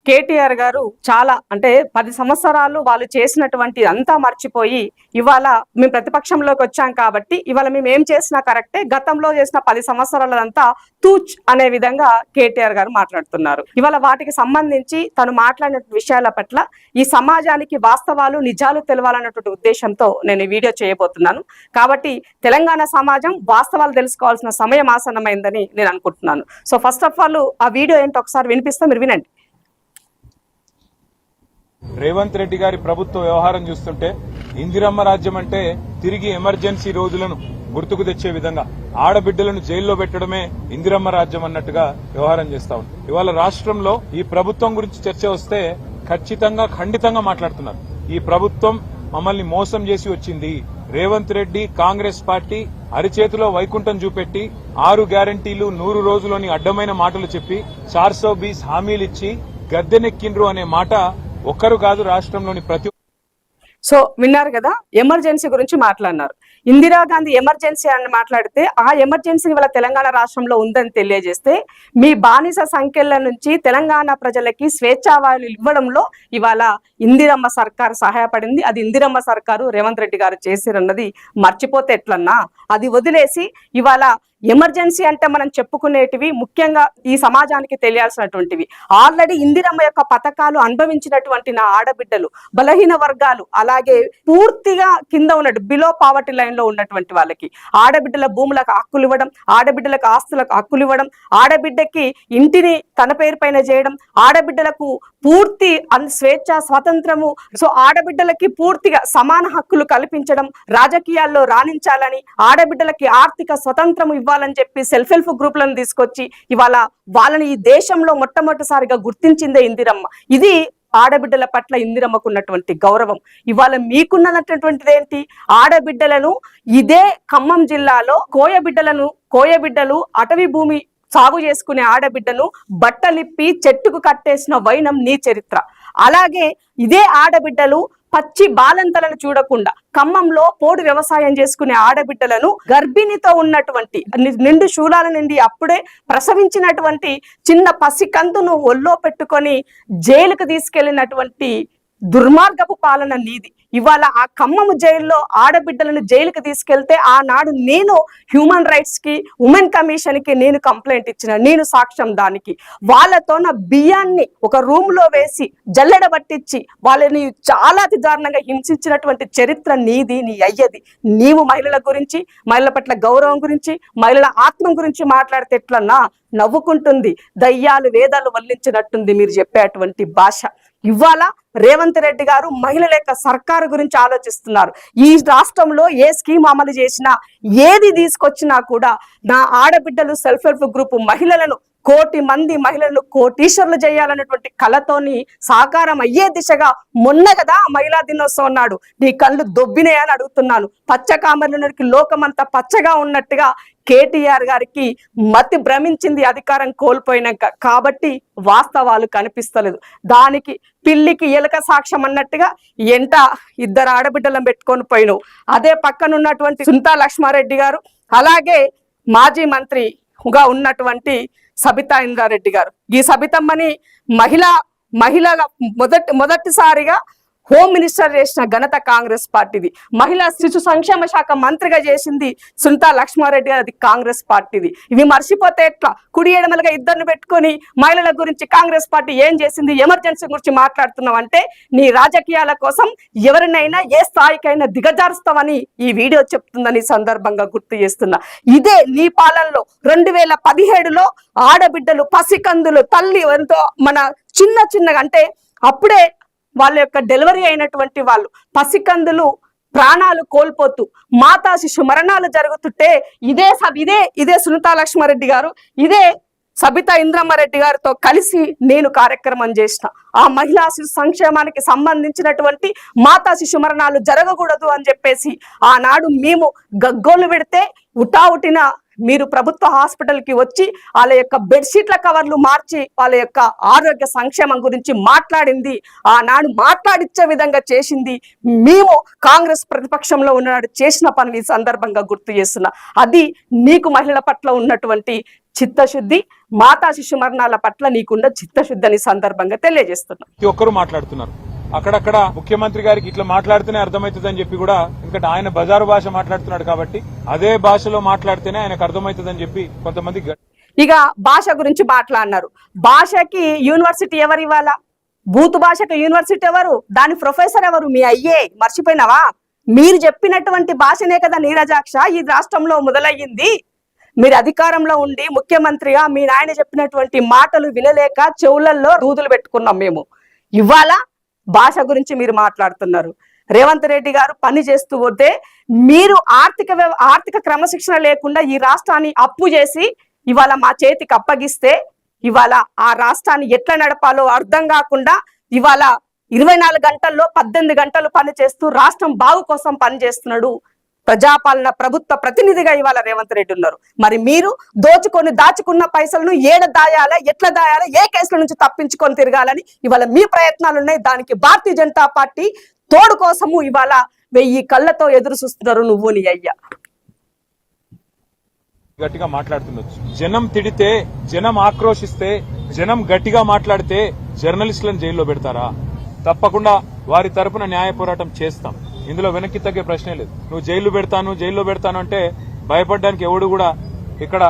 కేటీఆర్ గారు చాలా అంటే 10 సంవత్సరాలు వాళ్ళు చేసినటువంటి అంతా మర్చిపోయి ఇవాళ మేము ప్రతిపక్షంలోకి వచ్చాం కాబట్టి ఇవాళ మేము ఏం చేసినా కరెక్టే, గతంలో చేసిన 10 సంవత్సరాలంతా తూచ్ అనే విధంగా కేటీఆర్ గారు మాట్లాడుతున్నారు. ఇవాళ వాటికి సంబంధించి తను మాట్లాడిన విషయాల పట్ల ఈ సమాజానికి వాస్తవాలు నిజాలు తెలవాలన్నటువంటి ఉద్దేశంతో నేను ఈ వీడియో చేయబోతున్నాను. కాబట్టి తెలంగాణ సమాజం వాస్తవాలు తెలుసుకోవాల్సిన సమయం ఆసన్నమైందని నేను అనుకుంటున్నాను. సో ఫస్ట్ ఆఫ్ ఆల్ ఆ వీడియో ఏంటో ఒకసారి వినిపిస్తే మీరు వినండి. రేవంత్ రెడ్డి గారి ప్రభుత్వ వ్యవహారం చూస్తుంటే ఇందిరమ్మ రాజ్యం అంటే తిరిగి ఎమర్జెన్సీ రోజులను గుర్తుకు తెచ్చే విధంగా ఆడబిడ్డలను జైల్లో పెట్టడమే ఇందిరమ్మ రాజ్యం అన్నట్టుగా వ్యవహారం చేస్తా ఉంది. ఇవాళ రాష్ట్రంలో ఈ ప్రభుత్వం గురించి చర్చ వస్తే ఖచ్చితంగా ఖండితంగా మాట్లాడుతున్నారు. ఈ ప్రభుత్వం మమ్మల్ని మోసం చేసి వచ్చింది. రేవంత్ రెడ్డి కాంగ్రెస్ పార్టీ అరిచేతిలో వైకుంఠం చూపెట్టి 6 గ్యారంటీలు 100 రోజులోని అడ్డమైన మాటలు చెప్పి 420 హామీలిచ్చి గద్దెనెక్కిండ్రు అనే మాట ఒక్కరు కాదు, రాష్ట్రంలోని ప్రతి. సో విన్నారు కదా, ఎమర్జెన్సీ గురించి మాట్లాడినారు. ఇందిరాగాంధీ ఎమర్జెన్సీ అని మాట్లాడితే ఆ ఎమర్జెన్సీ ఇవాళ తెలంగాణ రాష్ట్రంలో ఉందని తెలియజేస్తే మీ బానిస సంఖ్యల నుంచి తెలంగాణ ప్రజలకి స్వేచ్ఛావాయులు ఇవ్వడంలో ఇవాళ ఇందిరమ్మ సర్కారు సహాయపడింది. అది ఇందిరమ్మ సర్కారు రేవంత్ రెడ్డి గారు చేసిరన్నది మర్చిపోతే ఎట్లన్నా, అది వదిలేసి ఇవాళ ఎమర్జెన్సీ అంటే మనం చెప్పుకునేటివి ముఖ్యంగా ఈ సమాజానికి తెలియాల్సినటువంటివి. ఆల్రెడీ ఇందిరమ్మ యొక్క పథకాలు అనుభవించినటువంటి నా ఆడబిడ్డలు, బలహీన వర్గాలు, అలాగే పూర్తిగా కింద ఉన్నట్టు బిలో పావర్టీ లైన్ లో ఉన్నటువంటి వాళ్ళకి ఆడబిడ్డల భూములకు హక్కులు ఇవ్వడం, ఆడబిడ్డలకు ఆస్తులకు హక్కులు ఇవ్వడం, ఆడబిడ్డకి ఇంటిని తన పేరు పైన చేయడం, ఆడబిడ్డలకు పూర్తి స్వేచ్ఛ స్వాతంత్రము, సో ఆడబిడ్డలకి పూర్తిగా సమాన హక్కులు కల్పించడం, రాజకీయాల్లో రాణించాలని, ఆడబిడ్డలకి ఆర్థిక స్వతంత్రము ఇవ్వాలని చెప్పి సెల్ఫ్ హెల్ప్ గ్రూపులను తీసుకొచ్చి ఇవాళ వాళ్ళని ఈ దేశంలో మొట్టమొదటిసారిగా గుర్తించిందే ఇందిరమ్మ. ఇది ఆడబిడ్డల పట్ల ఇందిరమ్మకు ఉన్నటువంటి గౌరవం. ఇవాళ మీకున్నటువంటిది ఏంటి? ఆడబిడ్డలను ఇదే ఖమ్మం జిల్లాలో కోయబిడ్డలు అటవీ భూమి సాగు చేసుకునే ఆడబిడ్డను బట్టలిప్పి చెట్టుకు కట్టేసిన వైనం నీ చరిత్ర. అలాగే ఇదే ఆడబిడ్డలు పచ్చి బాలంతలను చూడకుండా ఖమ్మంలో పోడు వ్యవసాయం చేసుకునే ఆడబిడ్డలను గర్భిణితో ఉన్నటువంటి నిండు శూలాల నుండి అప్పుడే ప్రసవించినటువంటి చిన్న పసికందును ఒళ్ళో పెట్టుకొని జైలుకు తీసుకెళ్లినటువంటి దుర్మార్గపు పాలన నీది. ఇవాళ ఆ ఖమ్మము జైల్లో ఆడబిడ్డలను జైలుకి తీసుకెళ్తే ఆనాడు నేను హ్యూమన్ రైట్స్ కి, ఉమెన్ కమిషన్ కి నేను కంప్లైంట్ ఇచ్చిన, నేను సాక్ష్యం దానికి. వాళ్ళతో నా బియ్యాన్ని ఒక రూమ్ లో వేసి జల్లెడ పట్టించి వాళ్ళని చాలా అతి దారుణంగా హింసించినటువంటి చరిత్ర నీది, నీ అయ్యది. నీవు మహిళల గురించి, మహిళల పట్ల గౌరవం గురించి, మహిళల ఆత్మ గురించి మాట్లాడితే ఎట్లన్నా నవ్వుకుంటుంది. దయ్యాలు వేదాలు వల్లించినట్టుంది మీరు చెప్పేటువంటి భాష. ఇవాళ రేవంత్ రెడ్డి గారు మహిళల యొక్క సర్కారు గురించి ఆలోచిస్తున్నారు. ఈ రాష్ట్రంలో ఏ స్కీమ్ అమలు చేసినా, ఏది తీసుకొచ్చినా కూడా నా ఆడబిడ్డలు సెల్ఫ్ హెల్ప్ గ్రూప్ మహిళలను 1 కోటి మంది మహిళలను కోటీశ్వర్లు చేయాలన్నటువంటి కళతోని సాకారం అయ్యే దిశగా మొన్న కదా మహిళా దినోత్సవం నాడు నీ కళ్ళు దొబ్బినాయని అడుగుతున్నాను. పచ్చకామర్లకి లోకమంతా పచ్చగా ఉన్నట్టుగా కేటీఆర్ గారికి మతి భ్రమించింది అధికారం కోల్పోయినాక. కాబట్టి వాస్తవాలు కనిపిస్తలేదు. దానికి పిల్లికి ఎలుక సాక్ష్యం అన్నట్టుగా ఎంట 2 ఆడబిడ్డలను పెట్టుకొని పోయినావు. అదే పక్కనున్నటువంటి సునీతా లక్ష్మారెడ్డి గారు, అలాగే మాజీ మంత్రిగా ఉన్నటువంటి సబితా ఇంద్రారెడ్డి గారు, ఈ సబితమ్మని మహిళగా మొదటిసారిగా హోమ్ మినిస్టర్ చేసిన ఘనత కాంగ్రెస్ పార్టీది. మహిళా శిశు సంక్షేమ శాఖ మంత్రిగా చేసింది సునీతా లక్ష్మారెడ్డి గారు, అది కాంగ్రెస్ పార్టీది. ఇవి మర్చిపోతే ఎట్లా? కుడి ఎడమలుగా 2 పెట్టుకొని మహిళల గురించి కాంగ్రెస్ పార్టీ ఏం చేసింది, ఎమర్జెన్సీ గురించి మాట్లాడుతున్నావు అంటే నీ రాజకీయాల కోసం ఎవరినైనా ఏ స్థాయికైనా దిగజారుస్తామని ఈ వీడియో చెప్తుందని సందర్భంగా గుర్తు చేస్తున్నా. ఇదే నీ పాలనలో 2017లో ఆడబిడ్డలు, పసికందులు, తల్లి ఎంతో మన చిన్నగా అంటే అప్పుడే వాళ్ళ యొక్క డెలివరీ అయినటువంటి వాళ్ళు పసికందులు ప్రాణాలు కోల్పోతూ మాతా శిశు మరణాలు జరుగుతుంటే ఇదే సునీతా లక్ష్మారెడ్డి గారు, ఇదే సబితా ఇంద్రమ్మారెడ్డి గారితో కలిసి నేను కార్యక్రమం చేసిన. ఆ మహిళా శిశు సంక్షేమానికి సంబంధించినటువంటి మాతా శిశు మరణాలు జరగకూడదు అని చెప్పేసి ఆనాడు మేము గగ్గోలు పెడితే ఉటావుటిన మీరు ప్రభుత్వ హాస్పిటల్కి వచ్చి వాళ్ళ యొక్క బెడ్షీట్ల కవర్లు మార్చి వాళ్ళ యొక్క ఆరోగ్య సంక్షేమం గురించి మాట్లాడింది. ఆనాడు మాట్లాడిచ్చే విధంగా చేసింది మేము కాంగ్రెస్ ప్రతిపక్షంలో ఉన్ననాడు చేసిన పనులు ఈ సందర్భంగా గుర్తు చేస్తున్నా. అది నీకు మహిళల పట్ల ఉన్నటువంటి చిత్తశుద్ధి, మాతా శిశు మరణాల పట్ల నీకున్న చిత్తశుద్ధి అని సందర్భంగా తెలియజేస్తున్నాం. ప్రతి ఒక్కరు మాట్లాడుతున్నారు. అక్కడక్కడ ముఖ్యమంత్రి గారికి ఇట్లా మాట్లాడితేనే అర్థమవుతుందని చెప్పి కూడా, ఎందుకంటే ఆయన బజారు భాష మాట్లాడుతున్నాడు కాబట్టి అదే భాషలో మాట్లాడితేనే ఆయనకు అర్థమవుతుందని చెప్పి కొంతమంది. ఇక భాష గురించి మాట్లాడినారు. భాషకి యూనివర్సిటీ ఎవరు ఇవ్వాలా? బూతు భాషకు యూనివర్సిటీ ఎవరు? దాని ప్రొఫెసర్ ఎవరు? మీ అయ్యే మర్చిపోయినావా? మీరు చెప్పినటువంటి భాషనే కదా నీరజాక్ష ఈ రాష్ట్రంలో మొదలయ్యింది. మీరు అధికారంలో ఉండి ముఖ్యమంత్రిగా మీ నాయన చెప్పినటువంటి మాటలు వినలేక చెవులల్లో దూదులు పెట్టుకున్నాం మేము. ఇవాళ భాష గురించి మీరు మాట్లాడుతున్నారు. రేవంత్ రెడ్డి గారు పని చేస్తూ పోతే మీరు ఆర్థిక క్రమశిక్షణ లేకుండా ఈ రాష్ట్రాన్ని అప్పు చేసి ఇవాళ మా చేతికి అప్పగిస్తే ఇవాళ ఆ రాష్ట్రాన్ని ఎట్లా నడపాలో అర్థం కాకుండా ఇవాళ 24 గంటల్లో 18 గంటలు పని చేస్తూ రాష్ట్రం బాగు కోసం పనిచేస్తున్నాడు ప్రజాపాలన ప్రభుత్వ ప్రతినిధిగా ఇవాళ రేవంత్ రెడ్డి ఉన్నారు. మరి మీరు దాచుకున్న పైసలను ఏడ దాయాలా, ఎట్లా దాయాలా, ఏ కేసుల నుంచి తప్పించుకొని తిరగాలని ఇవాళ మీ ప్రయత్నాలు ఉన్నాయి. దానికి భారతీయ జనతా పార్టీ తోడు కోసము ఇవాళ 1000 కళ్ళతో ఎదురు చూస్తున్నారు నువ్వు నీ అయ్యా. గట్టిగా మాట్లాడుతుండొచ్చు. జనం తిడితే, జనం ఆక్రోశిస్తే, జనం గట్టిగా మాట్లాడితే జర్నలిస్టులను జైల్లో పెడతారా? తప్పకుండా వారి తరపున న్యాయ పోరాటం చేస్తాం. ఇందులో వెనక్కి తగ్గే ప్రశ్నే లేదు. నువ్వు జైల్లో పెడతాను అంటే భయపడడానికి ఎవడు కూడా ఇక్కడ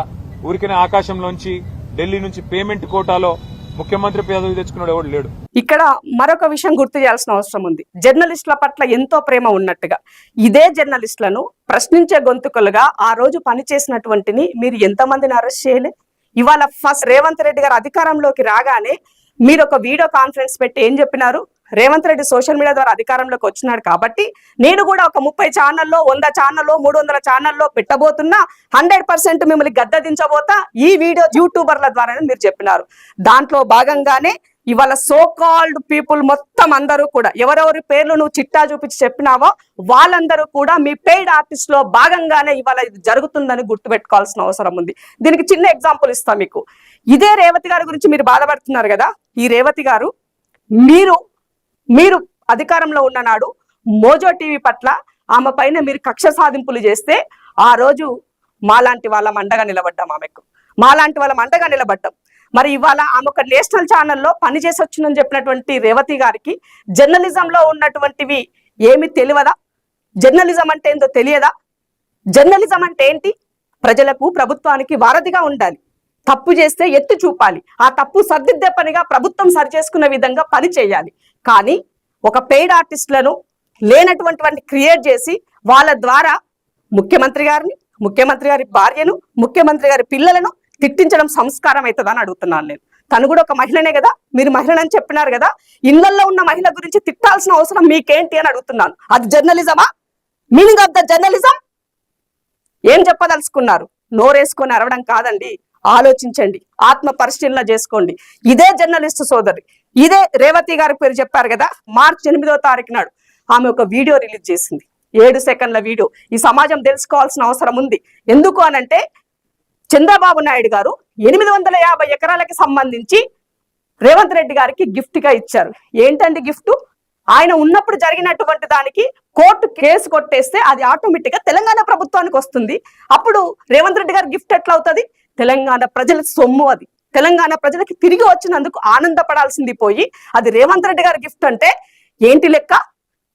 ఊరికనే ఆకాశంలోంచి ఢిల్లీ నుంచి పేమెంట్ కోటాలో ముఖ్యమంత్రి పదవి తెచ్చుకున్నాడు ఎవడు లేడు. ఇక్కడ మరొక విషయం గుర్తు చేయాల్సిన అవసరం ఉంది. జర్నలిస్టుల పట్ల ఎంతో ప్రేమ ఉన్నట్టుగా ఇదే జర్నలిస్టులను ప్రశ్నించే గొంతుకలుగా ఆ రోజు పనిచేసినటువంటిని మీరు ఎంతమందిని అరెస్ట్ చేయలే? ఇవాళ ఫస్ట్ రేవంత్ రెడ్డి గారు అధికారంలోకి రాగానే మీరు ఒక వీడియో కాన్ఫరెన్స్ పెట్టి ఏం చెప్పినారు? రేవంత్ రెడ్డి సోషల్ మీడియా ద్వారా అధికారంలోకి వచ్చినాడు కాబట్టి నేను కూడా ఒక 30 ఛానల్లో, 100 ఛానల్లో, 300 ఛానల్లో పెట్టబోతున్నా, 100% మిమ్మల్ని గద్దదించబోతా ఈ వీడియో యూట్యూబర్ల ద్వారానే మీరు చెప్పినారు. దాంట్లో భాగంగానే ఇవాళ సో కాల్డ్ పీపుల్ మొత్తం అందరూ కూడా ఎవరెవరి పేర్లు నువ్వు చిట్టా చూపించి చెప్పినావో వాళ్ళందరూ కూడా మీ పెయిడ్ ఆర్టిస్ట్ లో భాగంగానే ఇవాళ ఇది జరుగుతుందని గుర్తుపెట్టుకోవాల్సిన అవసరం ఉంది. దీనికి చిన్న ఎగ్జాంపుల్ ఇస్తా మీకు. ఇదే రేవతి గారి గురించి మీరు బాధపడుతున్నారు కదా. ఈ రేవతి గారు మీరు అధికారంలో ఉన్న నాడు మోజో టీవీ పట్ల ఆమె పైన మీరు కక్ష సాధింపులు చేస్తే ఆ రోజు మాలాంటి వాళ్ళం అండగా నిలబడ్డాం. మరి ఇవాళ ఆమె ఒక నేషనల్ ఛానల్లో పనిచేసి వచ్చిందని చెప్పినటువంటి రేవతి గారికి జర్నలిజంలో ఉన్నటువంటివి ఏమి తెలియదా? జర్నలిజం అంటే ఏందో తెలియదా? జర్నలిజం అంటే ఏంటి? ప్రజలకు, ప్రభుత్వానికి వారధిగా ఉండాలి. తప్పు చేస్తే ఎత్తి చూపాలి. ఆ తప్పు సర్దిద్దే పనిగా ప్రభుత్వం సరి చేసుకునే విధంగా పని చేయాలి. కానీ ఒక పెయిడ్ ఆర్టిస్టులను లేనటువంటి క్రియేట్ చేసి వాళ్ళ ద్వారా ముఖ్యమంత్రి గారి భార్యను, ముఖ్యమంత్రి గారి పిల్లలను తిట్టించడం సంస్కారం అవుతుందని అడుగుతున్నాను నేను. తను కూడా ఒక మహిళనే కదా, మీరు మహిళనని చెప్పినారు కదా, ఇళ్లలో ఉన్న మహిళ గురించి తిట్టాల్సిన అవసరం మీకేంటి అని అడుగుతున్నాను. అది జర్నలిజమా? మీనింగ్ ఆఫ్ ద జర్నలిజం ఏం చెప్పదలుచుకున్నారు? నోరేసుకొని అరవడం కాదండి, ఆలోచించండి, ఆత్మ పరిశీలన చేసుకోండి. ఇదే జర్నలిస్ట్ సోదరి, ఇదే రేవతి గారి పేరు చెప్పారు కదా, మార్చి 8వ తారీఖు నాడు ఆమె ఒక వీడియో రిలీజ్ చేసింది. 7 సెకండ్ల వీడియో. ఈ సమాజం తెలుసుకోవాల్సిన అవసరం ఉంది. ఎందుకు అనంటే చంద్రబాబు నాయుడు గారు 850 ఎకరాలకి సంబంధించి రేవంత్ రెడ్డి గారికి గిఫ్ట్ గా ఇచ్చారు. ఏంటండి గిఫ్ట్? ఆయన ఉన్నప్పుడు జరిగినటువంటి దానికి కోర్టు కేసు కొట్టేస్తే అది ఆటోమేటిక్ గా తెలంగాణ ప్రభుత్వానికి వస్తుంది. అప్పుడు రేవంత్ రెడ్డి గారి గిఫ్ట్ ఎట్లా అవుతుంది? తెలంగాణ ప్రజల సొమ్ము. అది తెలంగాణ ప్రజలకి తిరిగి వచ్చినందుకు ఆనందపడాల్సింది పోయి అది రేవంత్ రెడ్డి గారి గిఫ్ట్ అంటే ఏంటి లెక్క?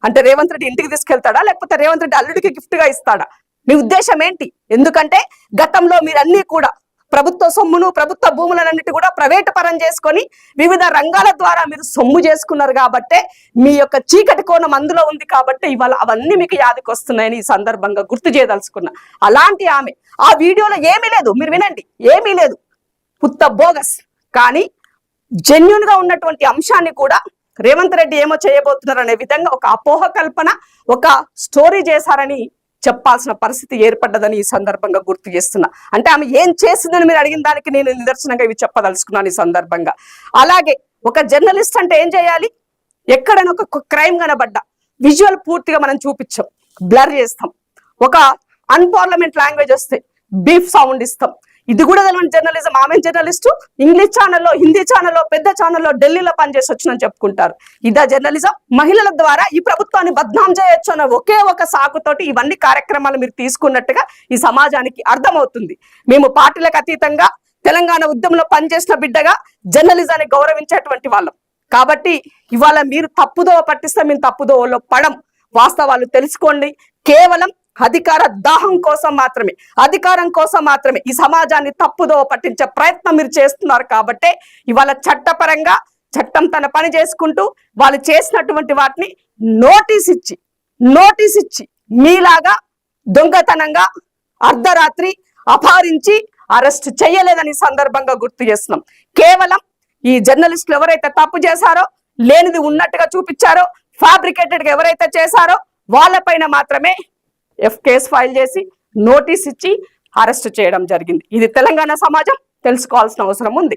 అంటే రేవంత్ రెడ్డి ఇంటికి తీసుకెళ్తాడా, లేకపోతే రేవంత్ రెడ్డి అల్లుడికి గిఫ్ట్ గా ఇస్తాడా? మీ ఉద్దేశం ఏంటి? ఎందుకంటే గతంలో మీరన్నీ కూడా ప్రభుత్వ సొమ్మును, ప్రభుత్వ భూములన్నిటి కూడా ప్రైవేటు పరం చేసుకొని వివిధ రంగాల ద్వారా మీరు సొమ్ము చేసుకున్నారు కాబట్టే మీ యొక్క చీకటి కోణం అందులో ఉంది కాబట్టి ఇవాళ అవన్నీ మీకు యాదికి వస్తున్నాయని ఈ సందర్భంగా గుర్తు చేయదలుచుకున్నా. అలాంటి ఆమె ఆ వీడియోలో ఏమీ లేదు, మీరు వినండి, ఏమీ లేదు, పుత్త బోగస్. కానీ జెన్యున్ గా ఉన్నటువంటి అంశాన్ని కూడా రేవంత్ రెడ్డి ఏమో చేయబోతున్నారు అనే విధంగా ఒక అపోహ కల్పన, ఒక స్టోరీ చేశారని చెప్పాల్సిన పరిస్థితి ఏర్పడ్డదని ఈ సందర్భంగా గుర్తు చేస్తున్నా. అంటే ఆమె ఏం చేసిందని మీరు అడిగిన దానికి నేను నిదర్శనంగా ఇవి చెప్పదలుచుకున్నాను ఈ సందర్భంగా. అలాగే ఒక జర్నలిస్ట్ అంటే ఏం చేయాలి? ఎక్కడైనా ఒక క్రైమ్ కనబడ్డా విజువల్ పూర్తిగా మనం చూపించాం, బ్లర్ చేస్తాం. ఒక అన్పార్లమెంట్ లాంగ్వేజ్ వస్తే బీఫ్ సౌండ్ ఇస్తాం. ఇది కూడా తెలియని జర్నలిజం. ఆమె జర్నలిస్టు ఇంగ్లీష్ ఛానల్లో, హిందీ ఛానల్లో, పెద్ద ఛానల్లో ఢిల్లీలో పనిచేసి వచ్చినని చెప్పుకుంటారు. ఇదా జర్నలిజం? మహిళల ద్వారా ఈ ప్రభుత్వాన్ని బద్నాం చేయొచ్చు అన్న ఒకే ఒక సాకుతోటి ఇవన్నీ కార్యక్రమాలు మీరు తీసుకున్నట్టుగా ఈ సమాజానికి అర్థమవుతుంది. మేము పార్టీలకు అతీతంగా తెలంగాణ ఉద్యమంలో పనిచేసిన బిడ్డగా జర్నలిజాన్ని గౌరవించేటువంటి వాళ్ళం. కాబట్టి ఇవాళ మీరు తప్పుదోవ పట్టిస్తే మేము తప్పుదోవలో పడం. వాస్తవాలు తెలుసుకోండి. కేవలం అధికార దాహం కోసం మాత్రమే, అధికారం కోసం మాత్రమే ఈ సమాజాన్ని తప్పుదోవ పట్టించే ప్రయత్నం మీరు చేస్తున్నారు. కాబట్టి ఇవాళ చట్టపరంగా చట్టం తన పని చేసుకుంటూ వాళ్ళు చేసినటువంటి వాటిని నోటీస్ ఇచ్చి మీలాగా దొంగతనంగా అర్ధరాత్రి అపహరించి అరెస్ట్ చేయలేదని సందర్భంగా గుర్తు చేస్తున్నాం. కేవలం ఈ జర్నలిస్టులు ఎవరైతే తప్పు చేశారో, లేనిది ఉన్నట్టుగా చూపించారో, ఫ్యాబ్రికేటెడ్ గా ఎవరైతే చేశారో వాళ్ళపైన మాత్రమే కేసు ఫైల్ చేసి నోటీస్ ఇచ్చి అరెస్ట్ చేయడం జరిగింది. ఇది తెలంగాణ సమాజం తెలుసుకోవాల్సిన అవసరం ఉంది.